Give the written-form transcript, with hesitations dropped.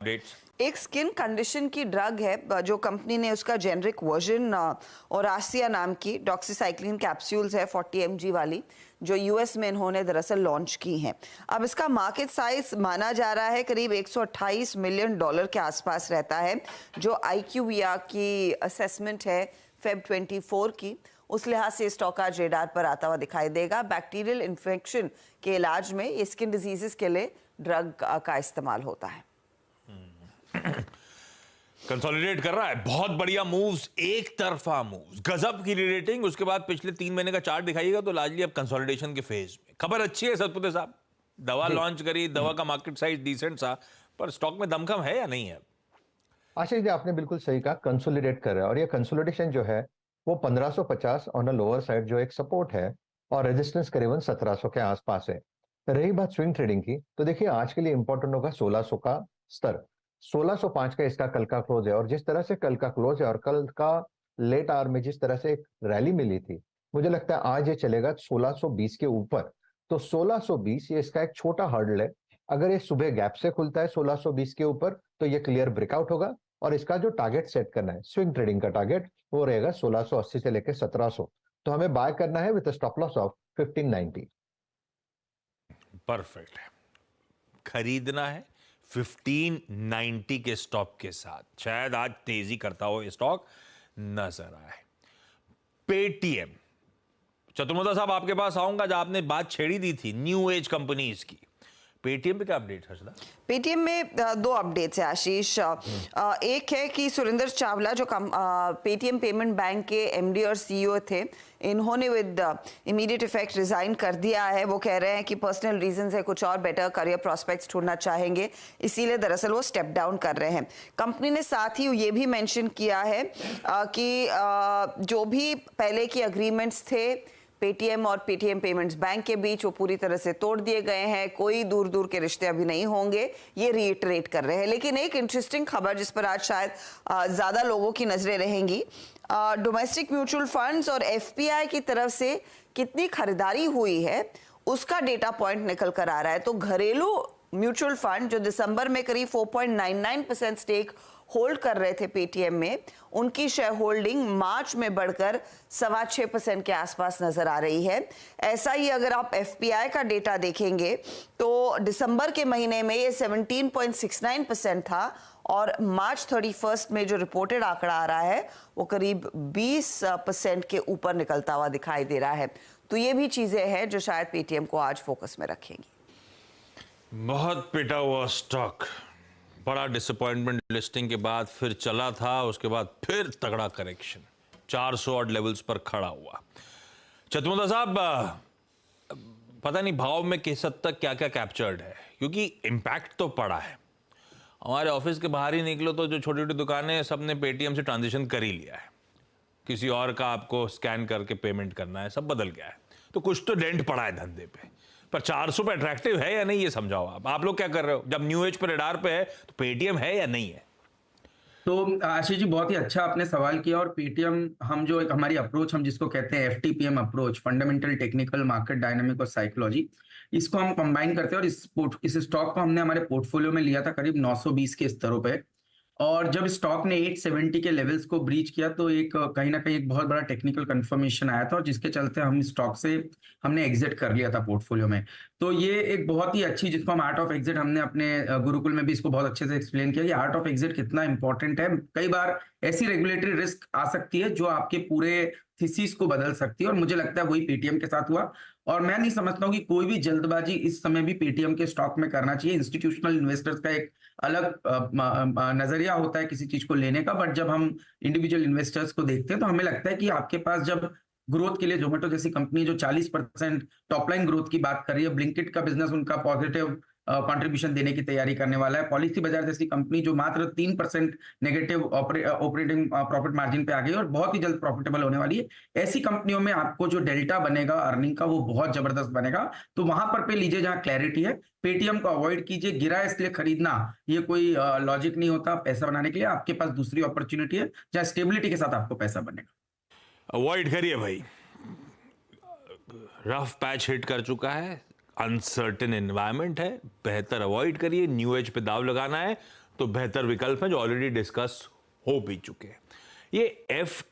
Updates. एक skin condition की drug है जो कंपनी ने उसका जेनरिक वर्जन और आसिया नाम की डॉक्सीसाइक्लिन कैप्सूल्स है 40 mg वाली, जो यूएस में इन्होंने दरअसल लॉन्च की हैं। अब इसका मार्केट साइज माना जा रहा है करीब 128 मिलियन डॉलर के आसपास रहता है, जो IQVIA की असेसमेंट है फेब 24 की। उस लिहाज से स्टॉक आज रेडार पर आता हुआ दिखाई देगा। बैक्टीरियल इन्फेक्शन के इलाज में ये स्किन डिजीजेस के लिए ड्रग का इस्तेमाल होता है। कंसोलिडेट कर रहा है, बहुत बढ़िया मूव्स, एक तरफा मूव्स, गजब की रेटिंग। उसके बाद पिछले 3 महीने का चार्ट दिखाइएगा तो लार्जली अब कंसोलिडेशन के फेज में। खबर अच्छी है सतपुते साहब, दवा लॉन्च करी, दवा का मार्केट साइज डिसेंट सा, पर स्टॉक में दमखम है या नहीं है? आशीष जी, आपने बिल्कुल सही कहा, कंसोलिडेट कर रहा है। और ये कंसोलिडेशन जो है वो 1550 ऑन अ लोअर साइड जो एक सपोर्ट है, और रेजिस्टेंस करीबन 1700 के आसपास है। रही बात स्विंग ट्रेडिंग की, तो देखिए आज के लिए इंपॉर्टेंट होगा 1600 का स्तर। 1605 का इसका कल का क्लोज है, और जिस तरह से कल का क्लोज है और कल का लेट आवर में जिस तरह से एक रैली मिली थी, मुझे लगता है आज ये चलेगा 1620 के ऊपर। तो 1620 ये इसका एक छोटा हर्डल है। अगर ये सुबह गैप से खुलता है 1620 के ऊपर, तो ये क्लियर ब्रेकआउट होगा, और इसका जो टारगेट सेट करना है स्विंग ट्रेडिंग का टारगेट, वो रहेगा 1680 से लेकर 1700। तो हमें बाय करना है with stop loss of 1590। Perfect है, खरीदना है 1590 के स्टॉप के साथ। शायद आज तेजी करता हो ये स्टॉक नजर आए। पेटीएम, चतुर्वेदी साहब आपके पास आऊंगा, जब आपने बात छेड़ी दी थी न्यू एज कंपनीज की। पेटीएम पे क्या अपडेट है हर्षदा? पेटीएम में दो अपडेट्स है आशीष। एक है कि सुरेंद्र चावला जो पेटीएम पेमेंट बैंक के एमडी और सीईओ थे, इन्होंने विद इमीडिएट इफेक्ट रिजाइन कर दिया है। वो कह रहे हैं कि पर्सनल रीजंस है, कुछ और बेटर करियर प्रोस्पेक्ट्स ढूंढना चाहेंगे, इसीलिए दरअसल वो स्टेप डाउन कर रहे हैं। कंपनी ने साथ ही ये भी मेंशन किया है कि जो भी पहले की एग्रीमेंट्स थे पेटीएम और पेटीएम पेमेंट्स बैंक के बीच, वो पूरी तरह से तोड़ दिए गए हैं। कोई दूर दूर के रिश्ते अभी नहीं होंगे, ये रीइटरेट कर रहे हैं। लेकिन एक इंटरेस्टिंग खबर जिस पर आज शायद ज्यादा लोगों की नजरें रहेंगी, डोमेस्टिक म्यूचुअल फंड्स और एफपीआई की तरफ से कितनी खरीदारी हुई है उसका डेटा पॉइंट निकल कर आ रहा है। तो घरेलू म्यूचुअल फंड जो दिसंबर में करीब 4.99% स्टेक होल्ड कर रहे थे पेटीएम में, उनकी शेयर होल्डिंग मार्च में बढ़कर 6.25% के आसपास नजर आ रही है। ऐसा ही अगर आप एफपीआई का डेटा देखेंगे तो दिसंबर के महीने में ये 17.69% था, और मार्च 31 में जो रिपोर्टेड आंकड़ा आ रहा है वो करीब 20% के ऊपर निकलता हुआ दिखाई दे रहा है। तो ये भी चीजें हैं जो शायद पेटीएम को आज फोकस में रखेंगी। बहुत पिटा हुआ स्टॉक, बड़ा डिसअपॉइंटमेंट लिस्टिंग के बाद फिर चला था, उसके बाद फिर तगड़ा करेक्शन, 400 ऑड लेवल्स पर खड़ा हुआ। चतुर्वेदी साहब, पता नहीं भाव में किस हद तक क्या क्या कैप्चर्ड है, क्योंकि इम्पैक्ट तो पड़ा है। हमारे ऑफिस के बाहर ही निकलो तो जो छोटी छोटी दुकानें हैं, सबने पेटीएम से ट्रांजिशन कर ही लिया है। किसी और का आपको स्कैन करके पेमेंट करना है, सब बदल गया है। तो कुछ तो डेंट पड़ा है धंधे पे, पर 400 पे अट्रैक्टिव है या नहीं ये समझाओ। आप लोग क्या कर रहे हो? जब न्यू एज पर रडार पे है तो पेटीएम है या नहीं है? तो आशीष जी, बहुत ही अच्छा आपने सवाल किया। और पेटीएम, हम जो एक हमारी अप्रोच हम जिसको कहते हैं FTPM approach, fundamental technical market dynamic और साइकोलॉजी, इसको हम कंबाइन करते हैं। और इस स्टॉक को हमने हमारे पोर्टफोलियो में लिया था करीब 920 के स्तरों पे। और जब स्टॉक ने 870 के लेवल्स को ब्रीच किया तो एक कहीं ना कहीं एक बहुत बड़ा टेक्निकल कंफर्मेशन आया था, और जिसके चलते हम स्टॉक से हमने एग्जिट कर लिया था पोर्टफोलियो में। तो ये एक बहुत ही अच्छी, जिसको हम आर्ट ऑफ एग्जिट, हमने अपने गुरुकुल में भी इसको बहुत अच्छे से एक्सप्लेन किया कि आर्ट ऑफ एग्जिट कितना इंपॉर्टेंट है। कई बार ऐसी रेगुलेटरी रिस्क आ सकती है जो आपके पूरे थीसिस को बदल सकती है, और मुझे लगता है वही पेटीएम के साथ हुआ। और मैं नहीं समझता हूँ कि कोई भी जल्दबाजी इस समय भी पेटीएम के स्टॉक में करना चाहिए। इंस्टीट्यूशनल इन्वेस्टर्स का एक अलग नजरिया होता है किसी चीज को लेने का, बट जब हम इंडिविजुअल इन्वेस्टर्स को देखते हैं तो हमें लगता है कि आपके पास जब ग्रोथ के लिए जोमेटो जैसी कंपनी जो 40% टॉप लाइन ग्रोथ की बात कर रही है, ब्लिंकिट का बिजनेस उनका पॉजिटिव कंट्रीब्यूशन देने की तैयारी करने वाला है, पॉलिसी बाजार जैसी कंपनी जो मात्र 3% नेगेटिव ऑपरेटिंग प्रॉफिट मार्जिन पे आ गई और बहुत ही जल्द प्रॉफिटेबल होने वाली है, ऐसी कंपनियों में आपको जो डेल्टा बनेगा अर्निंग का वो बहुत जबरदस्त बनेगा। तो वहां पर पे लीजिए जहां क्लैरिटी है। पेटीएम को अवॉइड कीजिए, गिरा है इसलिए खरीदना ये कोई लॉजिक नहीं होता। पैसा बनाने के लिए आपके पास दूसरी अपॉर्चुनिटी है जहां स्टेबिलिटी के साथ आपको पैसा बनेगा। अवॉइड करिए भाई, रफ पैच हिट कर चुका है, अनसर्टेन एनवायरनमेंट है, बेहतर अवॉइड करिए। न्यू एज पे दाव लगाना है तो बेहतर विकल्प हैं जो ऑलरेडी डिस्कस हो भी चुके हैं। ये एफ